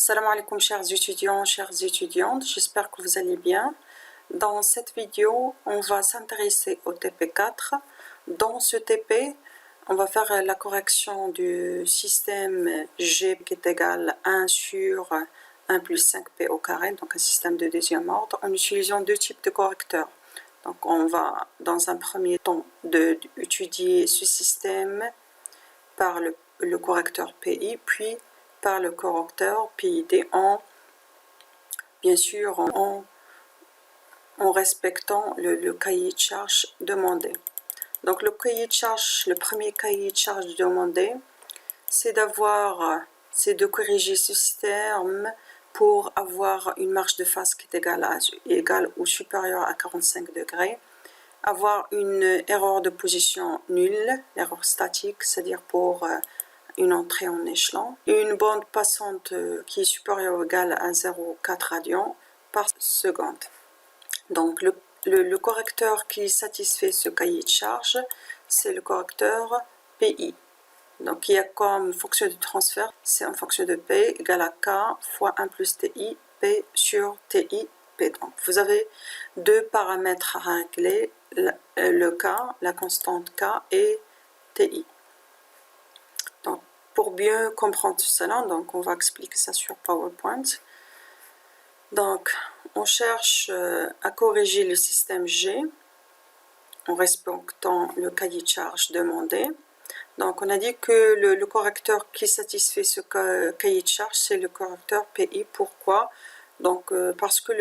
Salam alaikum chers étudiants, chères étudiantes, j'espère que vous allez bien. Dans cette vidéo, on va s'intéresser au TP4. Dans ce TP, on va faire la correction du système G qui est égal à 1 sur 1 plus 5P au carré, donc un système de deuxième ordre, en utilisant deux types de correcteurs. Donc on va dans un premier temps étudier ce système par le correcteur PI, puis par le correcteur PID bien sûr en respectant le cahier de charge demandé. Donc le cahier de charge, le premier cahier de charge demandé, c'est de corriger ce système pour avoir une marge de phase qui est égale ou supérieure à 45 degrés, avoir une erreur de position nulle, l'erreur statique, c'est-à-dire pour une entrée en échelon, une bande passante qui est supérieure ou égale à 0,4 radians par seconde. Donc le correcteur qui satisfait ce cahier de charge, c'est le correcteur PI. Donc il y a comme fonction de transfert, c'est en fonction de P égale à K fois 1 plus TI, P sur TI, P. Donc vous avez deux paramètres à régler, le K, la constante K et TI. Donc pour bien comprendre cela, donc on va expliquer ça sur PowerPoint. Donc on cherche à corriger le système G en respectant le cahier de charge demandé. Donc on a dit que le correcteur qui satisfait ce cahier de charge, c'est le correcteur PI. Pourquoi? Donc parce que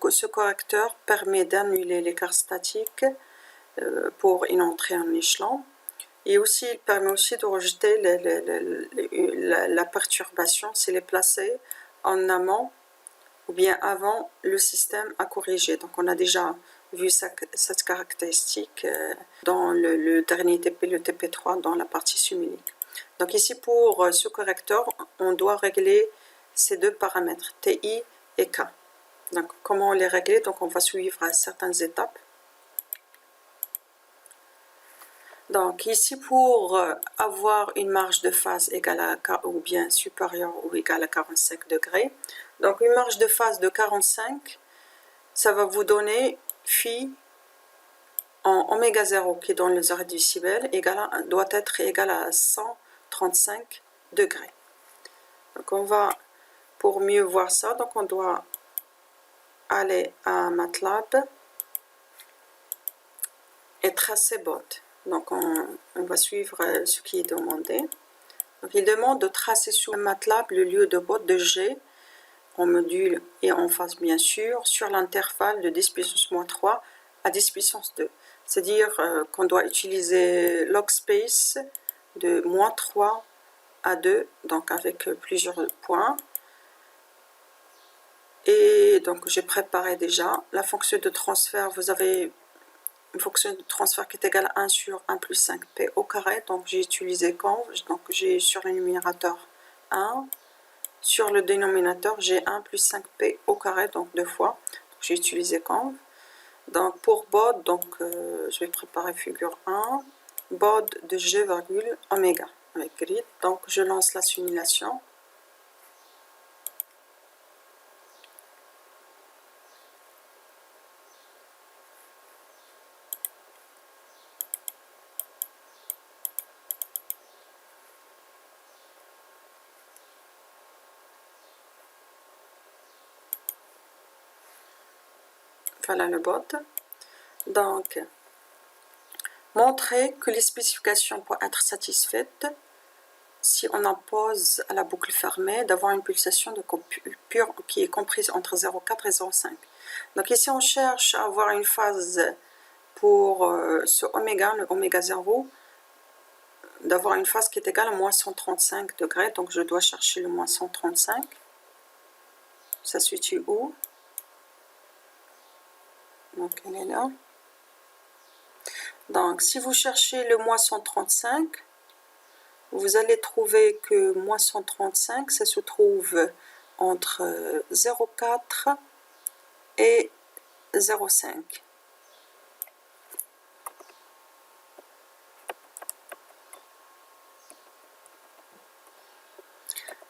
ce correcteur permet d'annuler l'écart statique pour une entrée en échelon. Et aussi, il permet aussi de rejeter la perturbation s'il est placé en amont ou bien avant le système à corriger. Donc on a déjà vu cette caractéristique dans le dernier TP, le TP3, dans la partie similique. Donc ici, pour ce correcteur, on doit régler ces deux paramètres, TI et K. Donc comment les régler? Donc on va suivre certaines étapes. Donc ici, pour avoir une marge de phase égale à K ou bien supérieure ou égale à 45 degrés, donc une marge de phase de 45, ça va vous donner phi en oméga 0 qui est dans les arrêts décibels doit être égal à 135 degrés. Donc on va, pour mieux voir ça, donc on doit aller à MATLAB et tracer baud. Donc on va suivre ce qui est demandé. Donc il demande de tracer sur MATLAB le lieu de baud de G en module et en phase bien sûr sur l'intervalle de 10 puissance moins 3 à 10 puissance 2. C'est-à-dire qu'on doit utiliser log space de moins 3 à 2, donc avec plusieurs points. Et donc j'ai préparé déjà la fonction de transfert. Vous avez une fonction de transfert qui est égale à 1 sur 1 plus 5P au carré. Donc j'ai utilisé conv, donc j'ai sur le numérateur 1. Sur le dénominateur, j'ai 1 plus 5P au carré, donc deux fois. J'ai utilisé conv. Donc pour baud, donc je vais préparer figure 1. Baud de G virgule oméga avec grid. Donc je lance la simulation. Voilà le baud. Donc, montrer que les spécifications peuvent être satisfaites si on impose à la boucle fermée d'avoir une pulsation de coupure qui est comprise entre 0,4 et 0,5. Donc ici, on cherche à avoir une phase pour ce oméga, le oméga 0, d'avoir une phase qui est égale à moins 135 degrés. Donc je dois chercher le moins 135. Ça se situe où? Donc elle est là. Donc si vous cherchez le moins 135, vous allez trouver que moins 135, ça se trouve entre 0,4 et 0,5.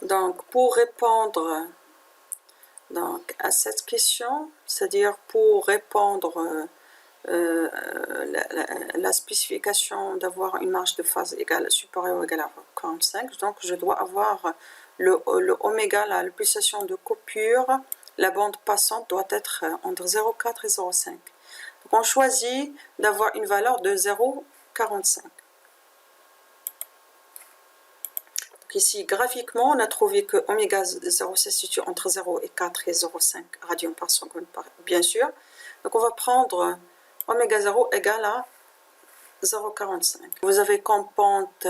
Donc pour répondre Donc, à cette question, c'est-à-dire pour répondre la spécification d'avoir une marge de phase égale, supérieure ou égale à 45, donc je dois avoir le oméga, la pulsation de coupure, la bande passante doit être entre 0,4 et 0,5. Donc on choisit d'avoir une valeur de 0,45. Ici, graphiquement, on a trouvé que oméga 0 se situe entre 0 et 4 et 0,5 radians par seconde, bien sûr. Donc on va prendre oméga 0 égale à 0,45. Vous avez comme pente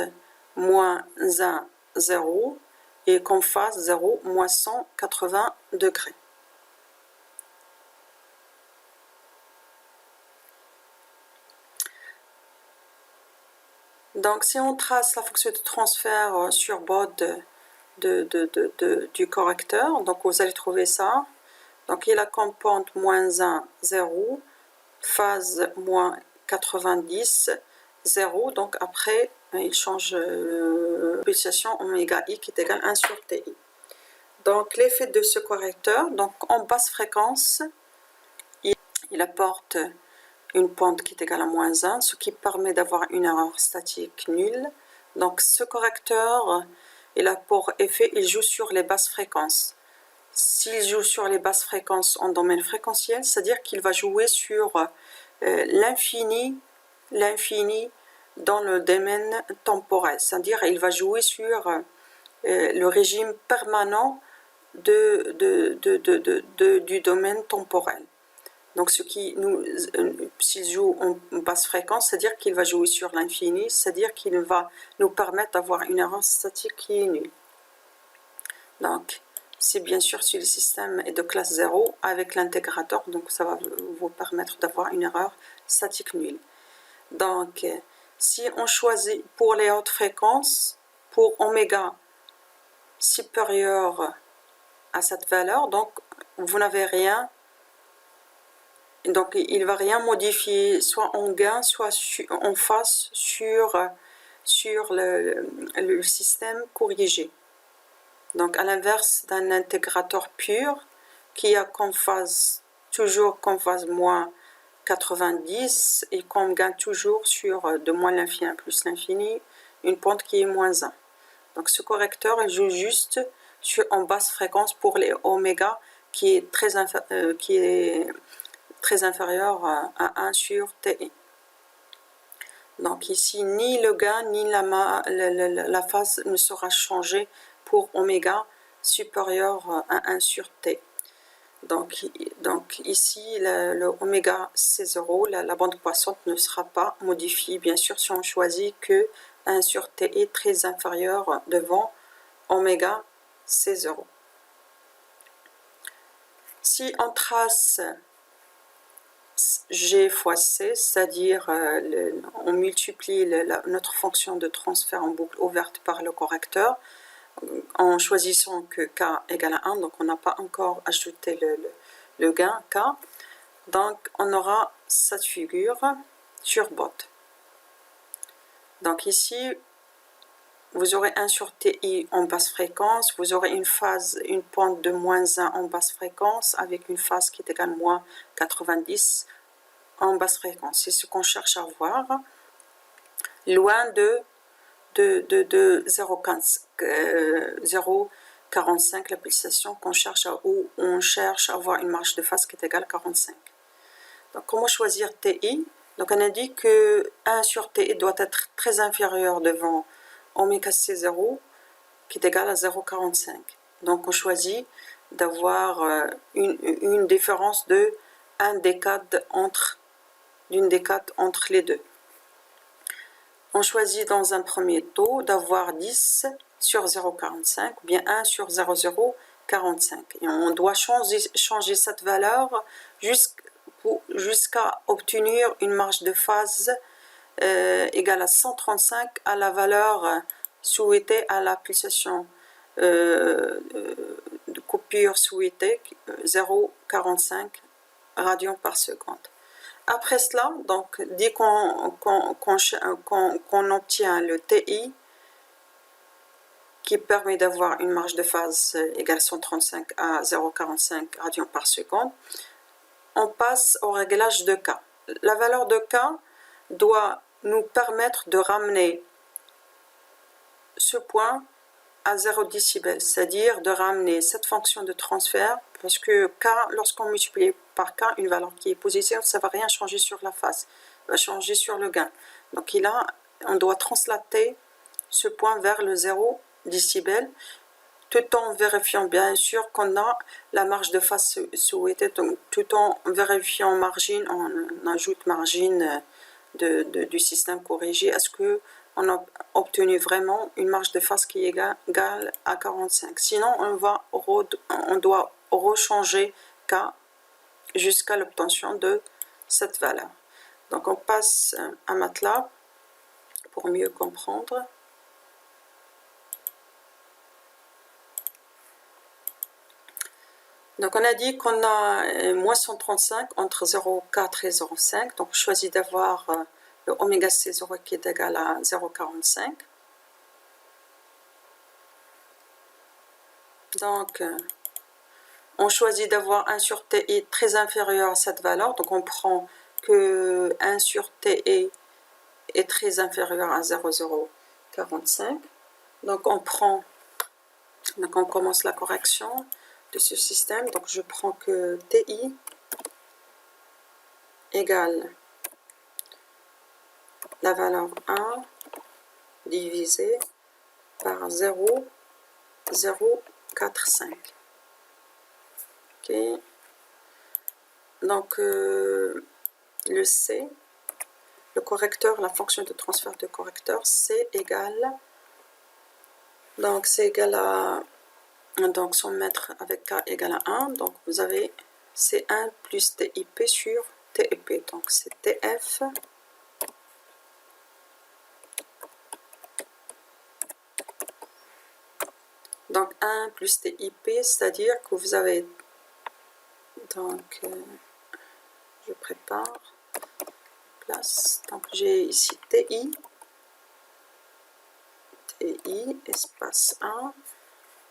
moins 1, 0 et comme phase 0, moins 180 degrés. Donc, si on trace la fonction de transfert sur bord du correcteur, donc vous allez trouver ça. Donc, il a comme pente moins 1, 0, phase moins 90, 0. Donc, après, il change pulsation oméga i qui est égal à 1 sur ti. Donc, l'effet de ce correcteur, donc en basse fréquence, il apporte une pente qui est égale à moins 1, ce qui permet d'avoir une erreur statique nulle. Donc ce correcteur, il a pour effet, il joue sur les basses fréquences. S'il joue sur les basses fréquences en domaine fréquentiel, c'est-à-dire qu'il va jouer sur l'infini dans le domaine temporel. C'est-à-dire qu'il va jouer sur le régime permanent du domaine temporel. Donc, s'il joue en basse fréquence, c'est-à-dire qu'il va jouer sur l'infini, c'est-à-dire qu'il va nous permettre d'avoir une erreur statique qui est nulle. Donc, c'est bien sûr si le système est de classe 0 avec l'intégrateur, donc ça va vous permettre d'avoir une erreur statique nulle. Donc, si on choisit pour les hautes fréquences, pour oméga supérieur à cette valeur, donc vous n'avez rien. Donc, il ne va rien modifier, soit en gain, soit en face sur le système corrigé. Donc, à l'inverse d'un intégrateur pur, qui a comme phase, toujours comme phase moins 90, et comme gain toujours sur de moins l'infini plus l'infini, une pente qui est moins 1. Donc, ce correcteur, il joue juste en basse fréquence pour les oméga, qui est très inférieur à 1 sur ti. Donc ici, ni le gain ni la phase ne sera changée pour oméga supérieur à 1 sur t. Donc ici, le oméga C0, la bande passante ne sera pas modifiée, bien sûr, si on choisit que 1 sur t est très inférieur devant oméga C0. Si on trace G fois C, c'est-à-dire on multiplie notre fonction de transfert en boucle ouverte par le correcteur en choisissant que K égale à 1, donc on n'a pas encore ajouté le gain K. Donc on aura cette figure sur botte. Donc ici, vous aurez 1 sur TI en basse fréquence, vous aurez une pente de moins 1 en basse fréquence avec une phase qui est égale à moins 90 en basse fréquence. C'est ce qu'on cherche à voir, loin de 0,45, la pulsation qu'on cherche où on cherche à avoir une marge de phase qui est égale à 45. Donc comment choisir TI? Donc on a dit que 1 sur TI doit être très inférieur devant oméga C0 qui est égal à 0,45. Donc on choisit d'avoir une différence de 1 décade d'une décade entre les deux. On choisit dans un premier temps d'avoir 10 sur 0,45 ou bien 1 sur 0,045. Et on doit changer cette valeur jusqu'à obtenir une marge de phase égale à 135 à la valeur souhaitée, à la pulsation de coupure souhaitée, 0,45 radians par seconde. Après cela, donc, dès qu'on obtient le TI, qui permet d'avoir une marge de phase égale 135 à 0,45 radians par seconde. On passe au réglage de K. La valeur de K doit nous permettre de ramener ce point à 0 décibel, c'est-à-dire de ramener cette fonction de transfert, parce que K, lorsqu'on multiplie par K, une valeur qui est positive, ça ne va rien changer sur la phase, ça va changer sur le gain. Donc on doit translater ce point vers le 0 décibel, tout en vérifiant bien sûr qu'on a la marge de phase souhaitée, donc tout en vérifiant margine, on ajoute margine du système corrigé. Est-ce qu'on a obtenu vraiment une marge de phase qui est égale à 45? Sinon, on doit rechanger K jusqu'à l'obtention de cette valeur. Donc on passe à MATLAB pour mieux comprendre. Donc on a dit qu'on a moins 135 entre 0,4 et 0,5. Donc je choisis d'avoir le oméga C0 qui est égal à 0,45. Donc on choisit d'avoir 1 sur TI très inférieur à cette valeur. Donc on prend que 1 sur TI est très inférieur à 0,045. Donc on commence la correction de ce système. Donc je prends que TI égale la valeur 1 divisé par 0,045. Ok. Donc le C, le correcteur, la fonction de transfert de correcteur, c'est égal. Donc c'est égal à, donc 100 mètres avec K égale à 1. Donc vous avez C1 plus TIP sur TIP. Donc c'est TF. Donc 1 plus TIP, c'est-à-dire que vous avez, donc je prépare, place, donc j'ai ici TI, espace 1,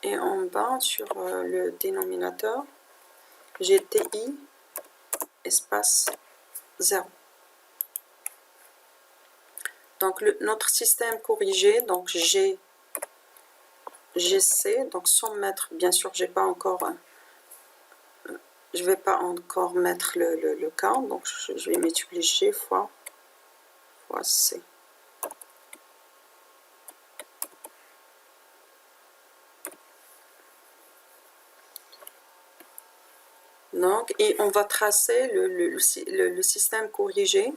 et en bas sur le dénominateur, j'ai TI, espace 0. Donc notre système corrigé, donc GC, donc 100 mètres, bien sûr j'ai pas encore, je vais pas encore mettre le K, donc je vais multiplier G fois C. Donc, et on va tracer le système corrigé.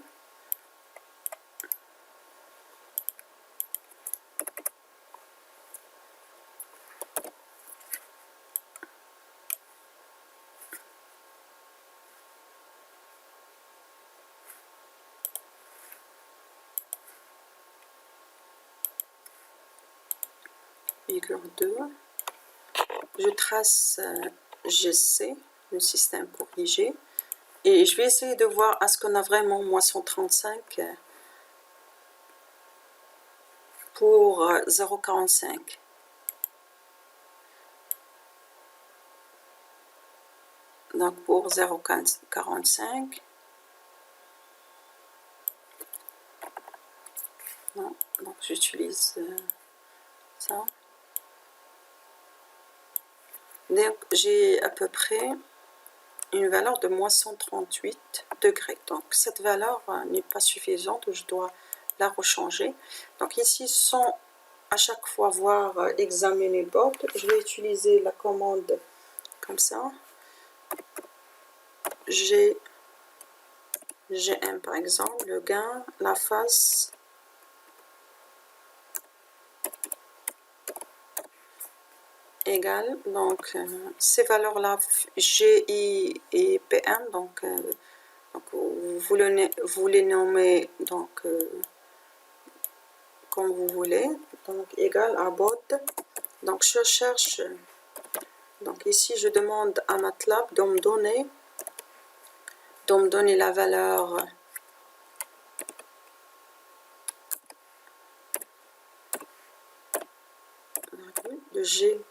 Figure 2. Je trace GC, le système corrigé, et je vais essayer de voir est-ce qu'on a vraiment moins 135 pour 0,45. Donc pour 0,45, non, donc j'utilise ça. Donc j'ai à peu près une valeur de moins 138 degrés. Donc cette valeur n'est pas suffisante, je dois la rechanger. Donc ici, sans à chaque fois examiner le board, je vais utiliser la commande comme ça. GM par exemple, le gain, la phase, égale, donc ces valeurs-là, GI et PM, donc vous les nommez donc, comme vous voulez, donc égal à bot. Donc je cherche, donc ici je demande à MATLAB de me donner la valeur G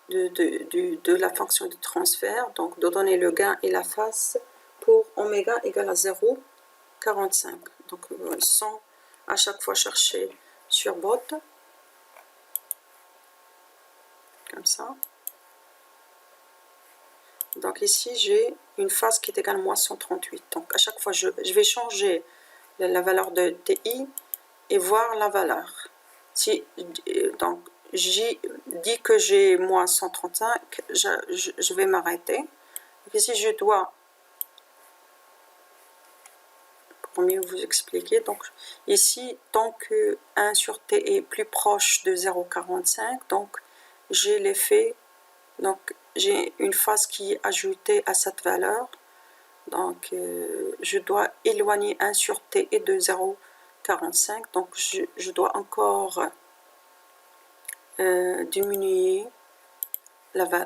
de la fonction de transfert, donc de donner le gain et la phase pour oméga égale à 0,45. Donc sans à chaque fois chercher sur bot, comme ça. Donc ici j'ai une phase qui est égale à moins 138. Donc à chaque fois je vais changer la valeur de TI et voir la valeur. Si, donc j'y dis que j'ai moins 135, je vais m'arrêter. Ici je dois, pour mieux vous expliquer, donc ici tant que 1 sur T est plus proche de 0,45, donc j'ai l'effet, donc j'ai une phase qui est ajoutée à cette valeur. Donc je dois éloigner 1 sur T et de 0,45, donc je dois encore diminuer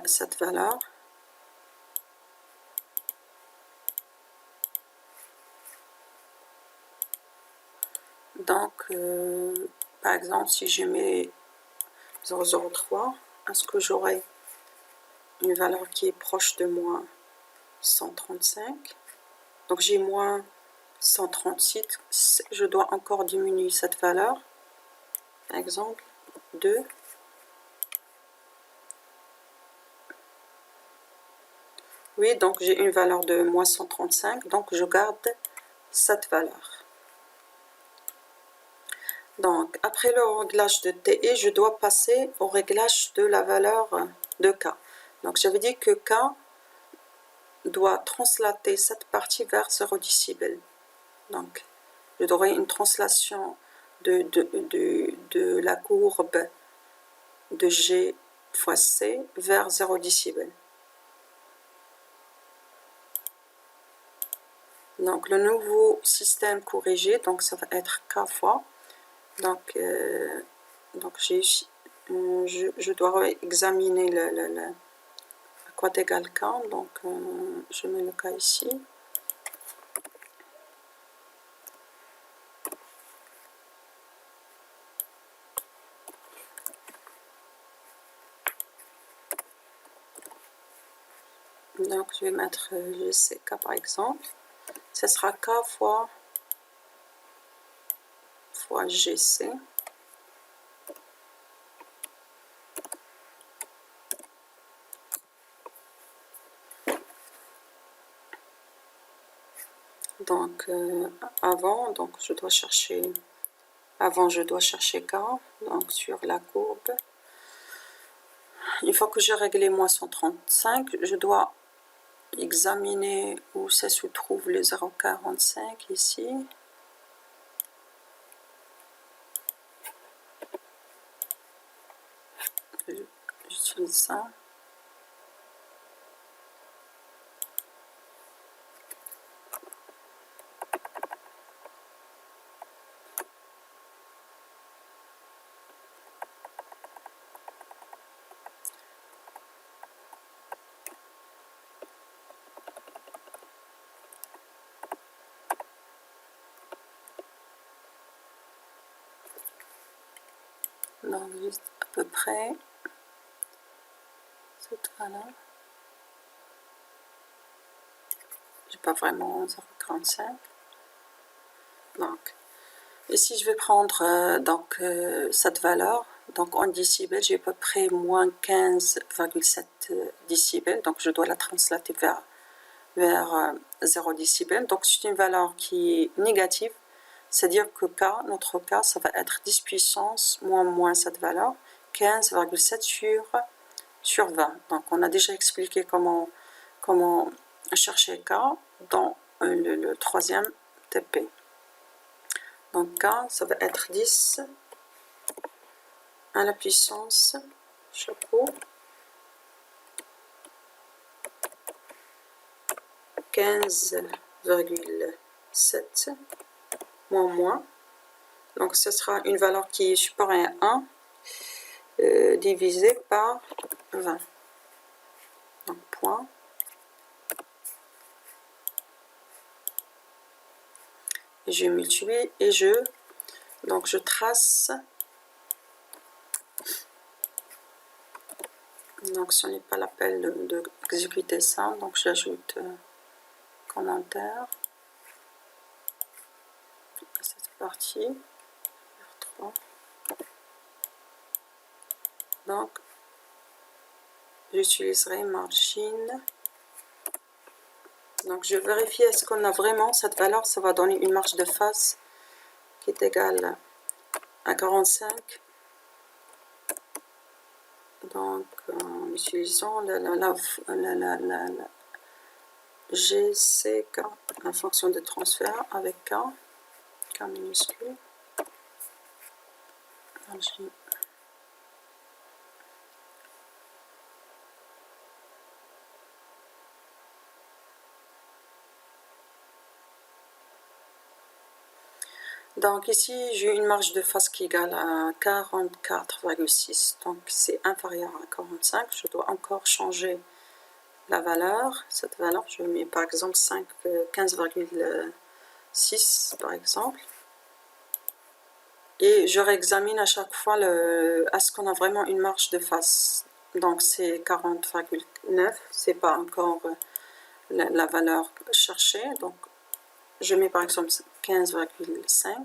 cette valeur. Donc par exemple si je mets 0,03, est-ce que j'aurai une valeur qui est proche de moins 135? Donc j'ai moins 136, je dois encore diminuer cette valeur, par exemple 2. Oui, donc j'ai une valeur de moins 135, donc je garde cette valeur. Donc après le réglage de TE, je dois passer au réglage de la valeur de K. Donc j'avais dit que K doit translater cette partie vers 0 décibel. Donc je donnerai une translation de la courbe de G fois C vers 0 décibel. Donc le nouveau système corrigé, donc ça va être K fois. Donc je dois examiner le quoi égale K. Donc je mets le K ici. Donc je vais mettre GCK par exemple. Ce sera K fois GC. Donc avant, donc je dois chercher K, donc sur la courbe. Une fois que j'ai réglé moins 135, je dois examiner où ça se trouve le 0,45 ici. J'utilise ça. Donc juste à peu près cette valeur. J'ai pas vraiment 0,45. Donc ici je vais prendre cette valeur. Donc en décibels, j'ai à peu près moins 15,7 décibels. Donc je dois la translater vers 0 décibel. Donc c'est une valeur qui est négative. C'est-à-dire que K, notre K, ça va être 10 puissance moins cette valeur, 15,7 sur 20. Donc on a déjà expliqué comment chercher K dans le troisième TP. Donc K, ça va être 10 à la puissance, chapeau, 15,7 moins. Donc ce sera une valeur qui est supérieure à 1 divisé par 20. Donc point. Et je multiplie et je trace Donc ce n'est pas la peine d'exécuter ça, donc j'ajoute commentaire à cette partie, R3. Donc j'utiliserai margin. Donc je vérifie est-ce qu'on a vraiment cette valeur, ça va donner une marge de phase qui est égale à 45. Donc en utilisant la GCK, la fonction de transfert avec K minuscule. Margin. Donc ici, j'ai une marge de phase qui est égale à 44,6, donc c'est inférieur à 45. Je dois encore changer la valeur. Cette valeur, je mets par exemple 15,6 par exemple. Et je réexamine à chaque fois est-ce qu'on a vraiment une marge de phase. Donc c'est 40,9, c'est pas encore la valeur cherchée. Donc je mets par exemple 15,5.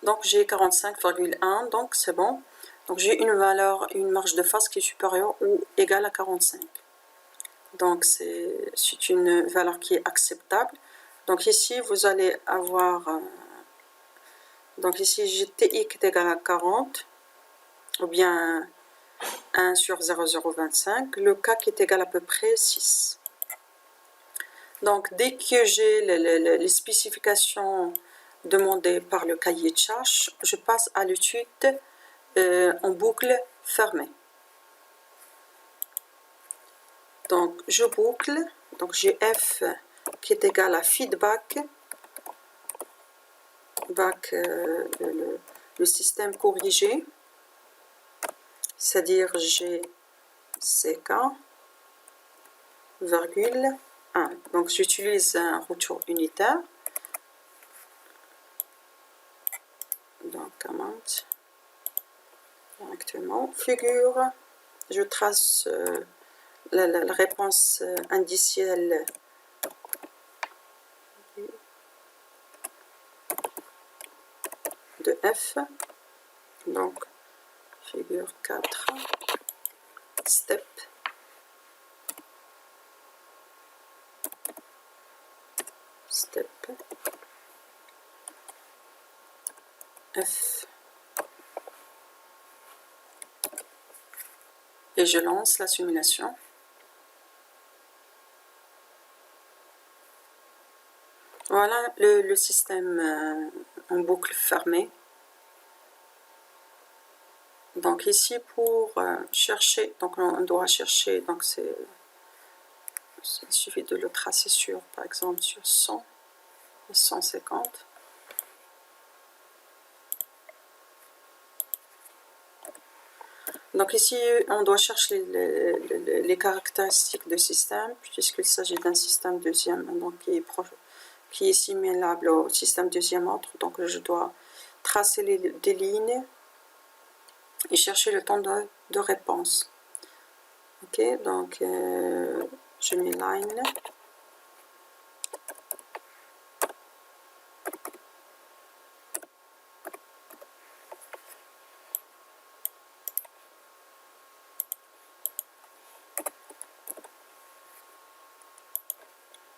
Donc j'ai 45,1, donc c'est bon. Donc j'ai une marge de phase qui est supérieure ou égale à 45. Donc c'est une valeur qui est acceptable. Donc ici vous allez avoir, donc ici j'ai TI qui est égal à 40, ou bien 1 sur 0,025, le K qui est égal à peu près 6. Donc dès que j'ai les spécifications demandées par le cahier de charge, je passe à l'étude en boucle fermée. Donc je boucle, donc j'ai F qui est égal à feedback, le système corrigé, c'est-à-dire GCK, virgule 1. Donc j'utilise un retour unitaire. Donc command directement, figure, je trace la réponse indicielle de F, donc figure 4, step, F, et je lance la simulation. Voilà le système en boucle fermée. Donc ici pour chercher, donc on doit chercher, donc il suffit de le tracer sur, par exemple, sur 100 et 150. Donc ici, on doit chercher les caractéristiques du système, puisqu'il s'agit d'un système deuxième, donc qui est similable au système deuxième ordre. Donc je dois tracer des lignes et chercher le temps de réponse. Ok, donc je mets line.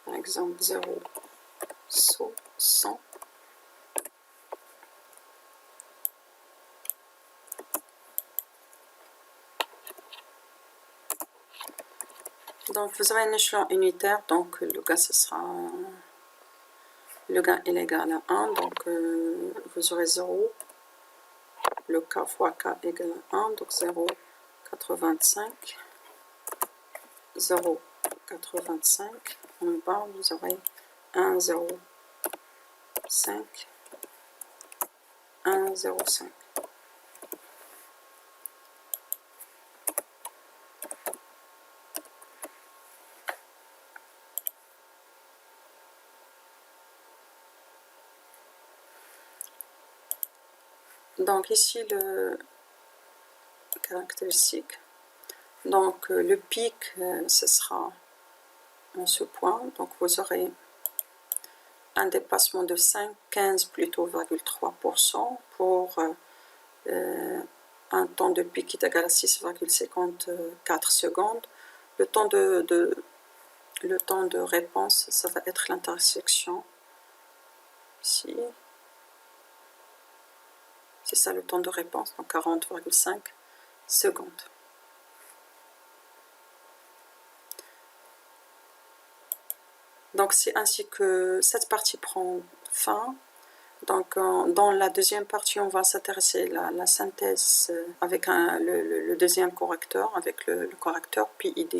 Par exemple 0, 100. Donc vous avez un échelon unitaire, donc le gain ce sera, le gain est égal à 1, donc vous aurez 0, le K fois K égale à 1, donc 0,85, 0,85, en bas vous aurez 1,05, 1,05. Donc ici le caractéristique. Donc le pic, ce sera en ce point. Donc vous aurez un dépassement de 15 plutôt, 3% pour un temps de pic qui est égal à 6,54 secondes. Le temps de réponse, ça va être l'intersection. Ici. C'est ça le temps de réponse, donc 40,5 secondes. Donc c'est ainsi que cette partie prend fin. Donc dans la deuxième partie, on va s'intéresser à la synthèse avec le deuxième correcteur, avec le correcteur PID.